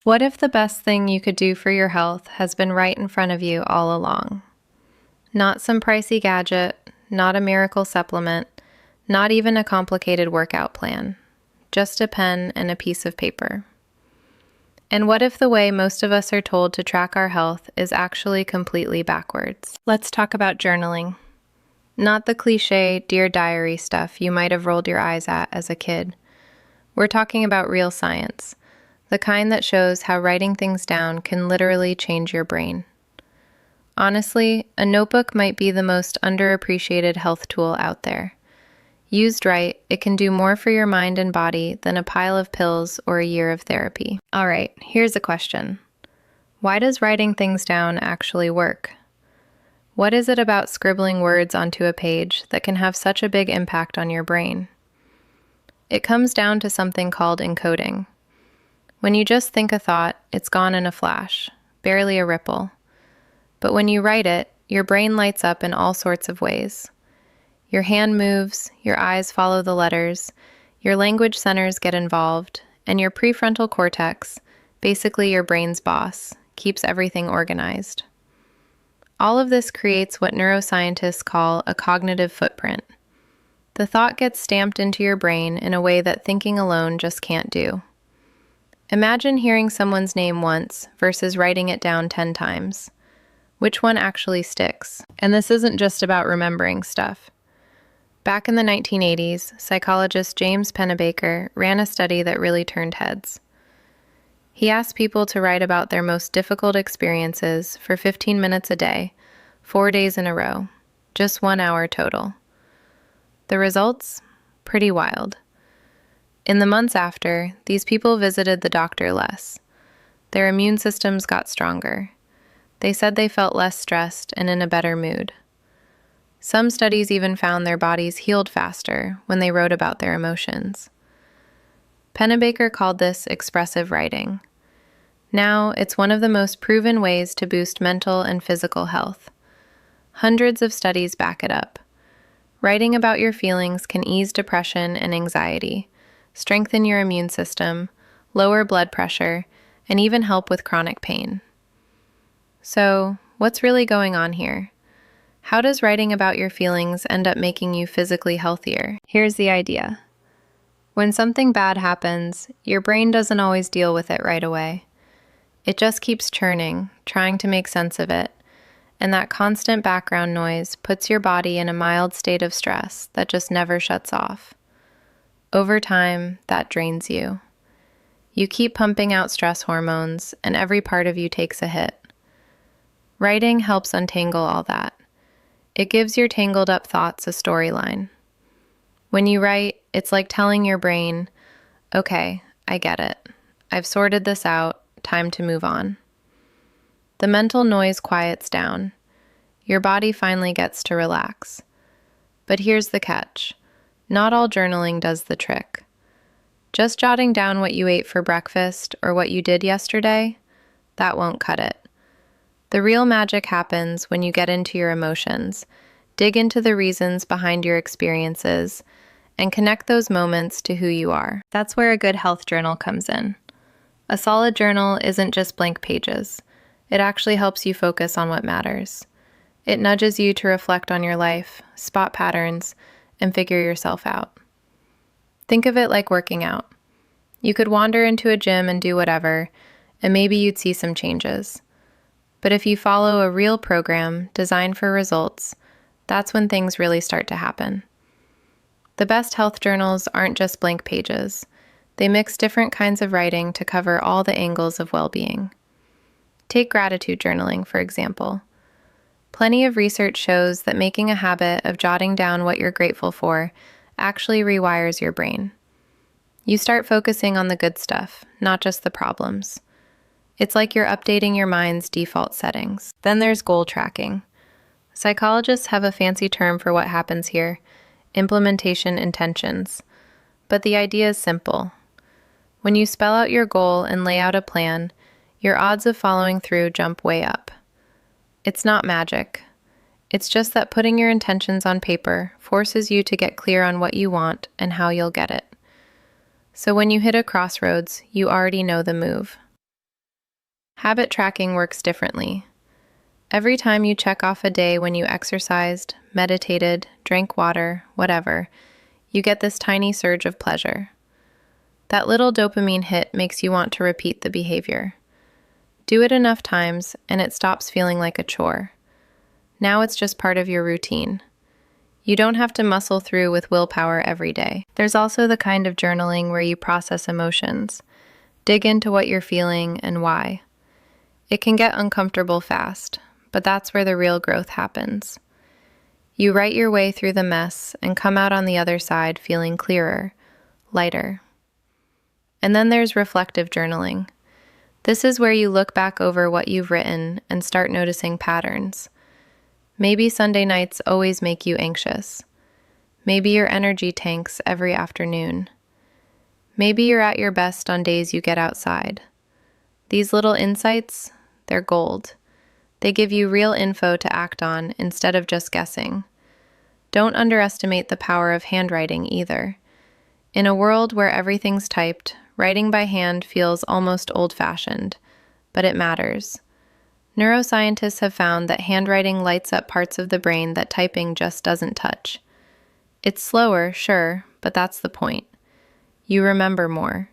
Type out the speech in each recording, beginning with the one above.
What if the best thing you could do for your health has been right in front of you all along? Not some pricey gadget, not a miracle supplement, not even a complicated workout plan. Just a pen and a piece of paper. And what if the way most of us are told to track our health is actually completely backwards? Let's talk about journaling. Not the cliche Dear Diary stuff you might have rolled your eyes at as a kid. We're talking about real science, the kind that shows how writing things down can literally change your brain. Honestly, a notebook might be the most underappreciated health tool out there. Used right, it can do more for your mind and body than a pile of pills or a year of therapy. All right, here's a question. Why does writing things down actually work? What is it about scribbling words onto a page that can have such a big impact on your brain? It comes down to something called encoding. When you just think a thought, it's gone in a flash, barely a ripple. But when you write it, your brain lights up in all sorts of ways. Your hand moves, your eyes follow the letters, your language centers get involved, and your prefrontal cortex, basically your brain's boss, keeps everything organized. All of this creates what neuroscientists call a cognitive footprint. The thought gets stamped into your brain in a way that thinking alone just can't do. Imagine hearing someone's name once versus writing it down 10 times. Which one actually sticks? And this isn't just about remembering stuff. Back in the 1980s, psychologist James Pennebaker ran a study that really turned heads. He asked people to write about their most difficult experiences for 15 minutes a day, 4 days in a row, just 1 hour total. The results? Pretty wild. In the months after, these people visited the doctor less. Their immune systems got stronger. They said they felt less stressed and in a better mood. Some studies even found their bodies healed faster when they wrote about their emotions. Pennebaker called this expressive writing. Now, it's one of the most proven ways to boost mental and physical health. Hundreds of studies back it up. Writing about your feelings can ease depression and anxiety, strengthen your immune system, lower blood pressure, and even help with chronic pain. So, what's really going on here? How does writing about your feelings end up making you physically healthier? Here's the idea. When something bad happens, your brain doesn't always deal with it right away. It just keeps churning, trying to make sense of it, and that constant background noise puts your body in a mild state of stress that just never shuts off. Over time, that drains you. You keep pumping out stress hormones, and every part of you takes a hit. Writing helps untangle all that. It gives your tangled up thoughts a storyline. When you write, it's like telling your brain, okay, I get it. I've sorted this out, time to move on. The mental noise quiets down. Your body finally gets to relax. But here's the catch. Not all journaling does the trick. Just jotting down what you ate for breakfast or what you did yesterday, that won't cut it. The real magic happens when you get into your emotions, dig into the reasons behind your experiences, and connect those moments to who you are. That's where a good health journal comes in. A solid journal isn't just blank pages. It actually helps you focus on what matters. It nudges you to reflect on your life, spot patterns, and figure yourself out. Think of it like working out. You could wander into a gym and do whatever, and maybe you'd see some changes. But if you follow a real program designed for results, that's when things really start to happen. The best health journals aren't just blank pages. They mix different kinds of writing to cover all the angles of well-being. Take gratitude journaling, for example. Plenty of research shows that making a habit of jotting down what you're grateful for actually rewires your brain. You start focusing on the good stuff, not just the problems. It's like you're updating your mind's default settings. Then there's goal tracking. Psychologists have a fancy term for what happens here, implementation intentions. But the idea is simple. When you spell out your goal and lay out a plan, your odds of following through jump way up. It's not magic. It's just that putting your intentions on paper forces you to get clear on what you want and how you'll get it. So when you hit a crossroads, you already know the move. Habit tracking works differently. Every time you check off a day when you exercised, meditated, drank water, whatever, you get this tiny surge of pleasure. That little dopamine hit makes you want to repeat the behavior. Do it enough times, and it stops feeling like a chore. Now it's just part of your routine. You don't have to muscle through with willpower every day. There's also the kind of journaling where you process emotions, dig into what you're feeling and why. It can get uncomfortable fast, but that's where the real growth happens. You write your way through the mess and come out on the other side feeling clearer, lighter. And then there's reflective journaling. This is where you look back over what you've written and start noticing patterns. Maybe Sunday nights always make you anxious. Maybe your energy tanks every afternoon. Maybe you're at your best on days you get outside. These little insights, they're gold. They give you real info to act on instead of just guessing. Don't underestimate the power of handwriting either. In a world where everything's typed, writing by hand feels almost old-fashioned, but it matters. Neuroscientists have found that handwriting lights up parts of the brain that typing just doesn't touch. It's slower, sure, but that's the point. You remember more.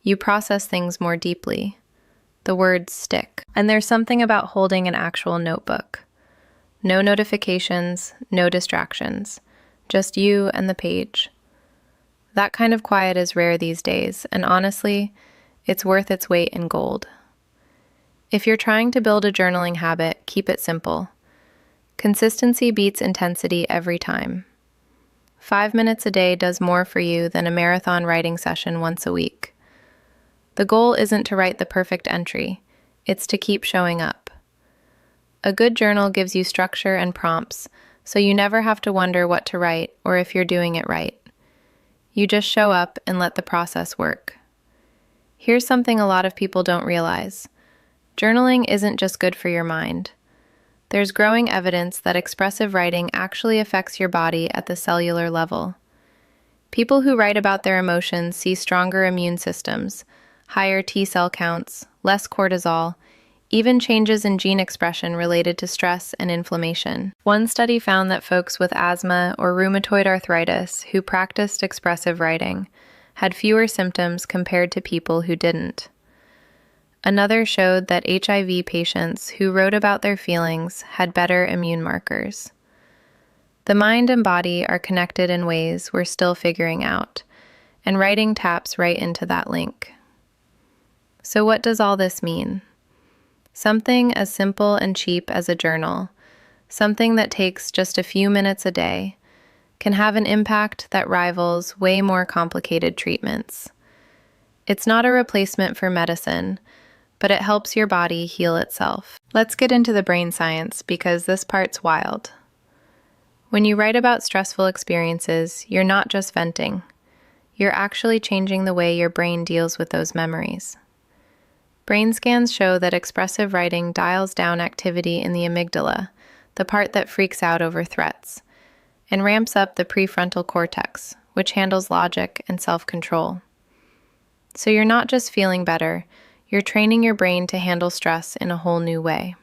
You process things more deeply. The words stick. And there's something about holding an actual notebook. No notifications, no distractions. Just you and the page. That kind of quiet is rare these days, and honestly, it's worth its weight in gold. If you're trying to build a journaling habit, keep it simple. Consistency beats intensity every time. 5 minutes a day does more for you than a marathon writing session once a week. The goal isn't to write the perfect entry, it's to keep showing up. A good journal gives you structure and prompts, so you never have to wonder what to write or if you're doing it right. You just show up and let the process work. Here's something a lot of people don't realize. Journaling isn't just good for your mind. There's growing evidence that expressive writing actually affects your body at the cellular level. People who write about their emotions see stronger immune systems, higher T-cell counts, less cortisol, even changes in gene expression related to stress and inflammation. One study found that folks with asthma or rheumatoid arthritis who practiced expressive writing had fewer symptoms compared to people who didn't. Another showed that HIV patients who wrote about their feelings had better immune markers. The mind and body are connected in ways we're still figuring out, and writing taps right into that link. So what does all this mean? Something as simple and cheap as a journal, something that takes just a few minutes a day, can have an impact that rivals way more complicated treatments. It's not a replacement for medicine, but it helps your body heal itself. Let's get into the brain science because this part's wild. When you write about stressful experiences, you're not just venting. You're actually changing the way your brain deals with those memories. Brain scans show that expressive writing dials down activity in the amygdala, the part that freaks out over threats, and ramps up the prefrontal cortex, which handles logic and self-control. So you're not just feeling better, you're training your brain to handle stress in a whole new way.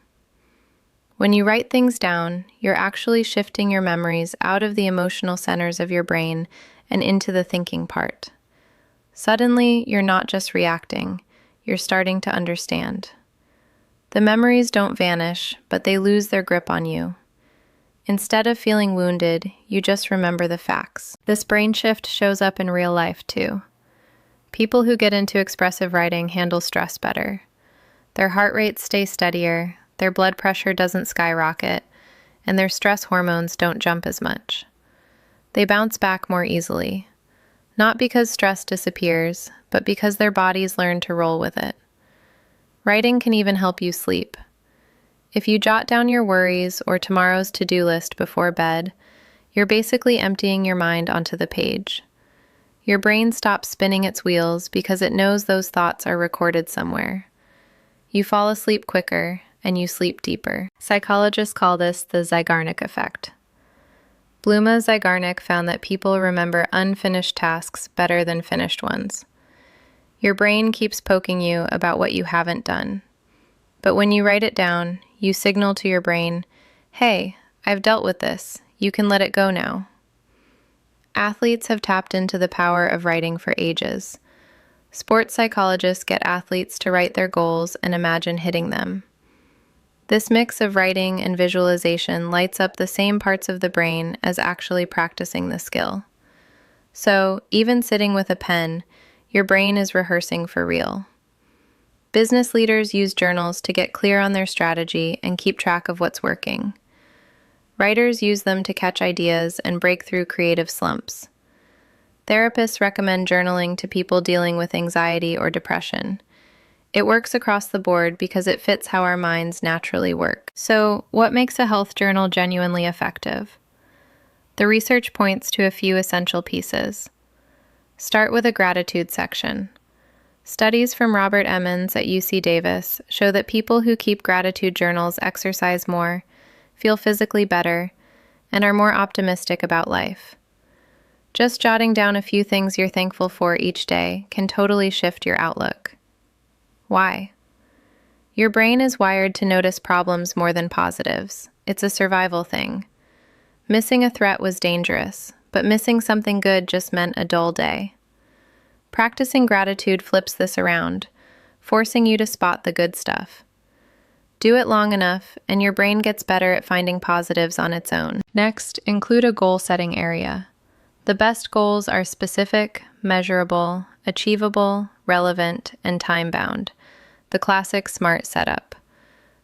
When you write things down, you're actually shifting your memories out of the emotional centers of your brain and into the thinking part. Suddenly, you're not just reacting, you're starting to understand. The memories don't vanish, but they lose their grip on you. Instead of feeling wounded, you just remember the facts. This brain shift shows up in real life too. People who get into expressive writing handle stress better. Their heart rates stay steadier, their blood pressure doesn't skyrocket, and their stress hormones don't jump as much. They bounce back more easily. Not because stress disappears, but because their bodies learn to roll with it. Writing can even help you sleep. If you jot down your worries or tomorrow's to-do list before bed, you're basically emptying your mind onto the page. Your brain stops spinning its wheels because it knows those thoughts are recorded somewhere. You fall asleep quicker, and you sleep deeper. Psychologists call this the Zeigarnik effect. Bluma Zeigarnik found that people remember unfinished tasks better than finished ones. Your brain keeps poking you about what you haven't done. But when you write it down, you signal to your brain, hey, I've dealt with this. You can let it go now. Athletes have tapped into the power of writing for ages. Sports psychologists get athletes to write their goals and imagine hitting them. This mix of writing and visualization lights up the same parts of the brain as actually practicing the skill. So, even sitting with a pen, your brain is rehearsing for real. Business leaders use journals to get clear on their strategy and keep track of what's working. Writers use them to catch ideas and break through creative slumps. Therapists recommend journaling to people dealing with anxiety or depression. It works across the board because it fits how our minds naturally work. So, what makes a health journal genuinely effective? The research points to a few essential pieces. Start with a gratitude section. Studies from Robert Emmons at UC Davis show that people who keep gratitude journals exercise more, feel physically better, and are more optimistic about life. Just jotting down a few things you're thankful for each day can totally shift your outlook. Why? Your brain is wired to notice problems more than positives. It's a survival thing. Missing a threat was dangerous, but missing something good just meant a dull day. Practicing gratitude flips this around, forcing you to spot the good stuff. Do it long enough, and your brain gets better at finding positives on its own. Next, include a goal-setting area. The best goals are specific, measurable, achievable, relevant, and time-bound, the classic SMART setup.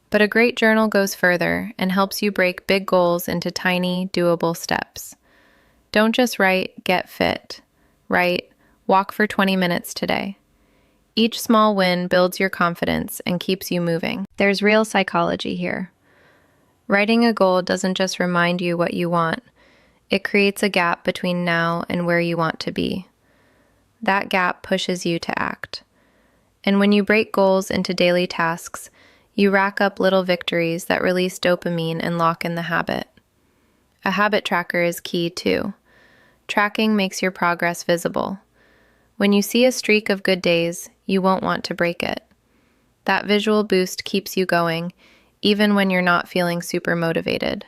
But a great journal goes further and helps you break big goals into tiny, doable steps. Don't just write, get fit. Write, walk for 20 minutes today. Each small win builds your confidence and keeps you moving. There's real psychology here. Writing a goal doesn't just remind you what you want, it creates a gap between now and where you want to be. That gap pushes you to act. And when you break goals into daily tasks, you rack up little victories that release dopamine and lock in the habit. A habit tracker is key too. Tracking makes your progress visible. When you see a streak of good days, you won't want to break it. That visual boost keeps you going, even when you're not feeling super motivated.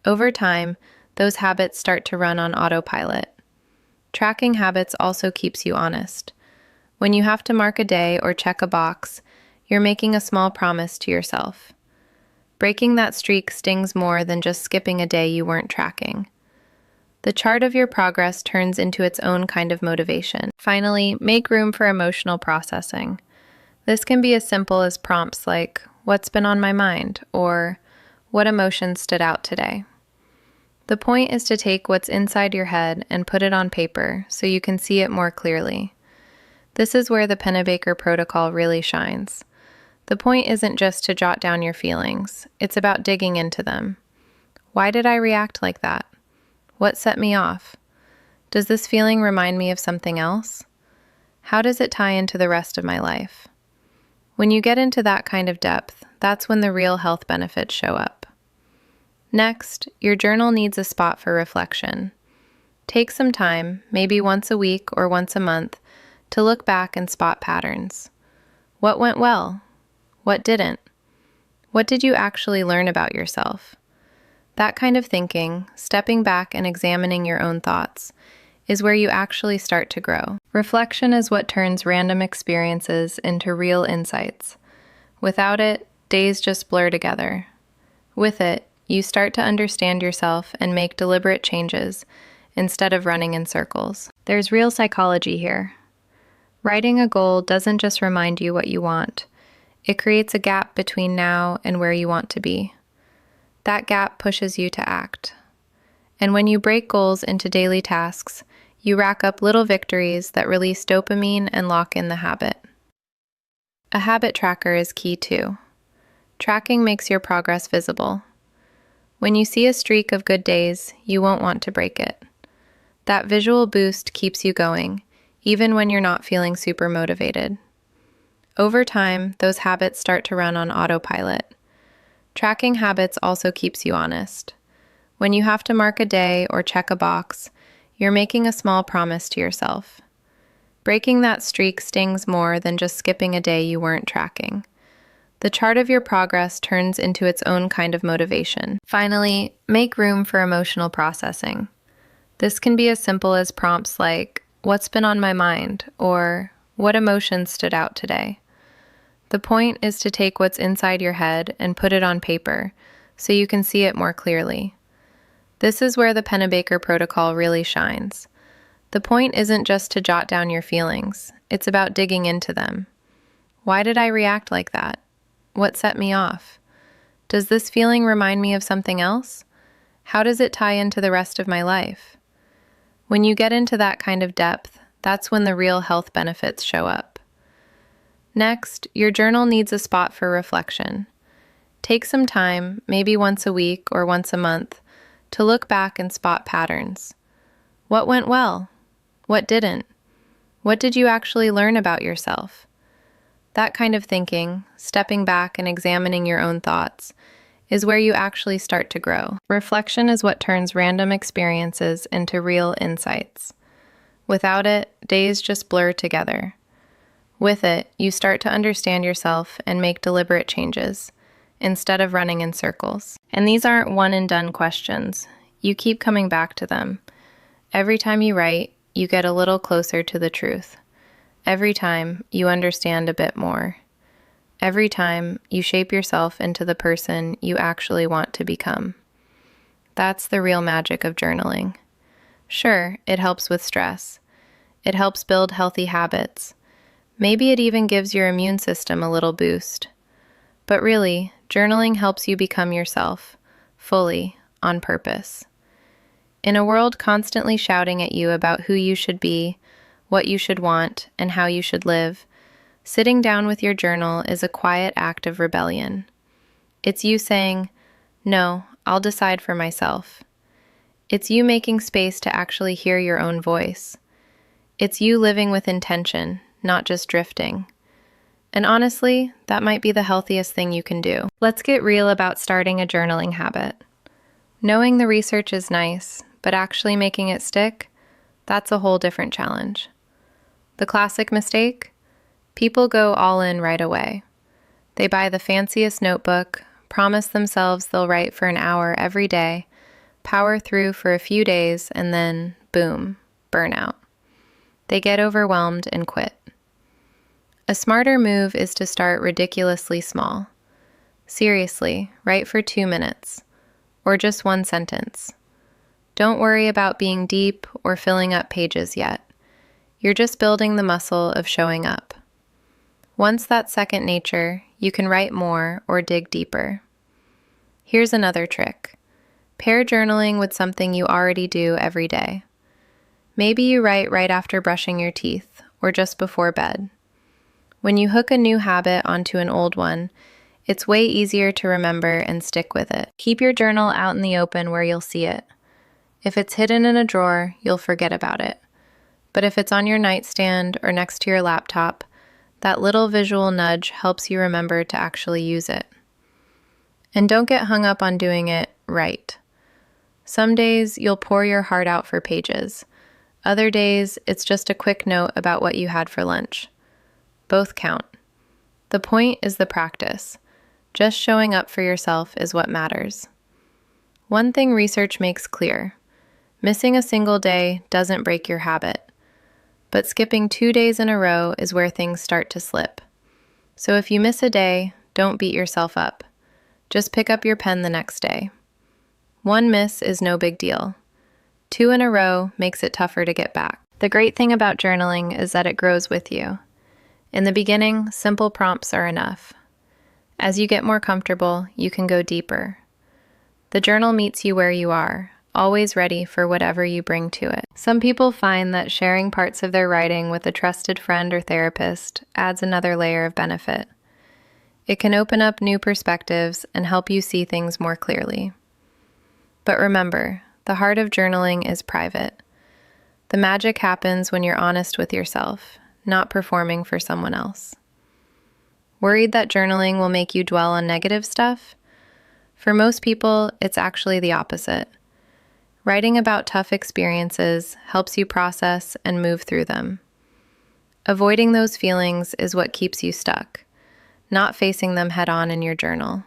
Over time, those habits start to run on autopilot. Tracking habits also keeps you honest. When you have to mark a day or check a box, you're making a small promise to yourself. Breaking that streak stings more than just skipping a day you weren't tracking. The chart of your progress turns into its own kind of motivation. Finally, make room for emotional processing. This can be as simple as prompts like, "What's been on my mind?" or "What emotions stood out today?" The point is to take what's inside your head and put it on paper so you can see it more clearly. This is where the Pennebaker protocol really shines. The point isn't just to jot down your feelings, it's about digging into them. Why did I react like that? What set me off? Does this feeling remind me of something else? How does it tie into the rest of my life? When you get into that kind of depth, that's when the real health benefits show up. Next, your journal needs a spot for reflection. Take some time, maybe once a week or once a month, to look back and spot patterns. What went well? What didn't? What did you actually learn about yourself? That kind of thinking, stepping back and examining your own thoughts, is where you actually start to grow. Reflection is what turns random experiences into real insights. Without it, days just blur together. With it, you start to understand yourself and make deliberate changes instead of running in circles. There's real psychology here. Writing a goal doesn't just remind you what you want. It creates a gap between now and where you want to be. That gap pushes you to act. And when you break goals into daily tasks, you rack up little victories that release dopamine and lock in the habit. A habit tracker is key too. Tracking makes your progress visible. When you see a streak of good days, you won't want to break it. That visual boost keeps you going, even when you're not feeling super motivated. Over time, those habits start to run on autopilot. Tracking habits also keeps you honest. When you have to mark a day or check a box, you're making a small promise to yourself. Breaking that streak stings more than just skipping a day you weren't tracking. The chart of your progress turns into its own kind of motivation. Finally, make room for emotional processing. This can be as simple as prompts like, "What's been on my mind?" or "What emotions stood out today?" The point is to take what's inside your head and put it on paper so you can see it more clearly. This is where the Pennebaker protocol really shines. The point isn't just to jot down your feelings, it's about digging into them. Why did I react like that? What set me off? Does this feeling remind me of something else? How does it tie into the rest of my life? When you get into that kind of depth, that's when the real health benefits show up. Next, your journal needs a spot for reflection. Take some time, maybe once a week or once a month, to look back and spot patterns. What went well? What didn't? What did you actually learn about yourself? That kind of thinking, stepping back and examining your own thoughts, is where you actually start to grow. Reflection is what turns random experiences into real insights. Without it, days just blur together. With it, you start to understand yourself and make deliberate changes, instead of running in circles. And these aren't one-and-done questions. You keep coming back to them. Every time you write, you get a little closer to the truth. Every time, you understand a bit more. Every time, you shape yourself into the person you actually want to become. That's the real magic of journaling. Sure, it helps with stress. It helps build healthy habits. Maybe it even gives your immune system a little boost. But really, journaling helps you become yourself, fully, on purpose. In a world constantly shouting at you about who you should be, what you should want, and how you should live, sitting down with your journal is a quiet act of rebellion. It's you saying, "No, I'll decide for myself." It's you making space to actually hear your own voice. It's you living with intention, not just drifting. And honestly, that might be the healthiest thing you can do. Let's get real about starting a journaling habit. Knowing the research is nice, but actually making it stick, that's a whole different challenge. The classic mistake? People go all in right away. They buy the fanciest notebook, promise themselves they'll write for an hour every day, power through for a few days, and then, boom, burnout. They get overwhelmed and quit. A smarter move is to start ridiculously small. Seriously, write for 2 minutes, or just one sentence. Don't worry about being deep or filling up pages yet. You're just building the muscle of showing up. Once that's second nature, you can write more or dig deeper. Here's another trick. Pair journaling with something you already do every day. Maybe you write right after brushing your teeth or just before bed. When you hook a new habit onto an old one, it's way easier to remember and stick with it. Keep your journal out in the open where you'll see it. If it's hidden in a drawer, you'll forget about it. But if it's on your nightstand or next to your laptop, that little visual nudge helps you remember to actually use it. And don't get hung up on doing it right. Some days you'll pour your heart out for pages. Other days, it's just a quick note about what you had for lunch. Both count. The point is the practice. Just showing up for yourself is what matters. One thing research makes clear: missing a single day doesn't break your habit. But skipping 2 days in a row is where things start to slip. So if you miss a day, don't beat yourself up. Just pick up your pen the next day. One miss is no big deal. 2 in a row makes it tougher to get back. The great thing about journaling is that it grows with you. In the beginning, simple prompts are enough. As you get more comfortable, you can go deeper. The journal meets you where you are, always ready for whatever you bring to it. Some people find that sharing parts of their writing with a trusted friend or therapist adds another layer of benefit. It can open up new perspectives and help you see things more clearly. But remember, the heart of journaling is private. The magic happens when you're honest with yourself, not performing for someone else. Worried that journaling will make you dwell on negative stuff? For most people, it's actually the opposite. Writing about tough experiences helps you process and move through them. Avoiding those feelings is what keeps you stuck, not facing them head on in your journal.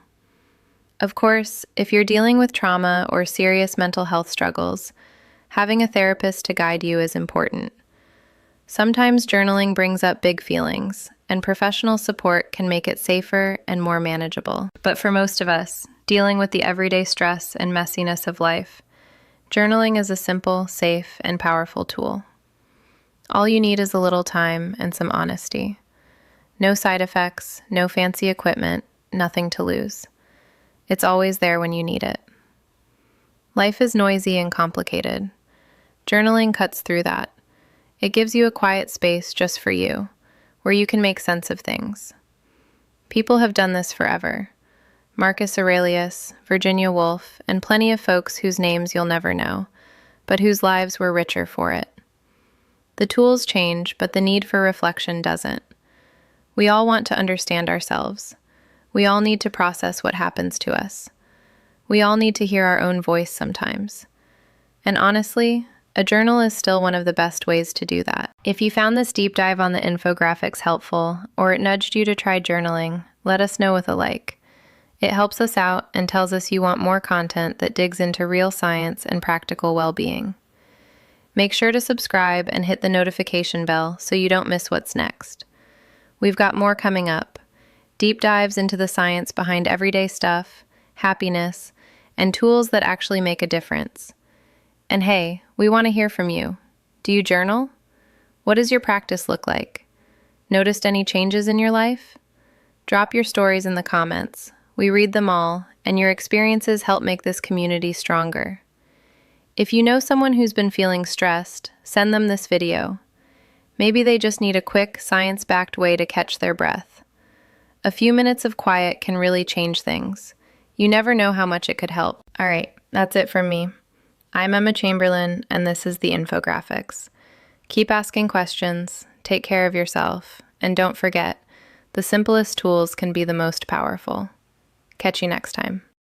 Of course, if you're dealing with trauma or serious mental health struggles, having a therapist to guide you is important. Sometimes journaling brings up big feelings, and professional support can make it safer and more manageable. But for most of us, dealing with the everyday stress and messiness of life, journaling is a simple, safe, and powerful tool. All you need is a little time and some honesty. No side effects, no fancy equipment, nothing to lose. It's always there when you need it. Life is noisy and complicated. Journaling cuts through that. It gives you a quiet space just for you, where you can make sense of things. People have done this forever. Marcus Aurelius, Virginia Woolf, and plenty of folks whose names you'll never know, but whose lives were richer for it. The tools change, but the need for reflection doesn't. We all want to understand ourselves. We all need to process what happens to us. We all need to hear our own voice sometimes. And honestly, a journal is still one of the best ways to do that. If you found this deep dive on the infographics helpful, or it nudged you to try journaling, let us know with a like. It helps us out and tells us you want more content that digs into real science and practical well-being. Make sure to subscribe and hit the notification bell so you don't miss what's next. We've got more coming up. Deep dives into the science behind everyday stuff, happiness, and tools that actually make a difference. And hey, we want to hear from you. Do you journal? What does your practice look like? Noticed any changes in your life? Drop your stories in the comments. We read them all, and your experiences help make this community stronger. If you know someone who's been feeling stressed, send them this video. Maybe they just need a quick, science-backed way to catch their breath. A few minutes of quiet can really change things. You never know how much it could help. All right, that's it from me. I'm Emma Chamberlain, and this is the Infographics. Keep asking questions, take care of yourself, and don't forget, the simplest tools can be the most powerful. Catch you next time.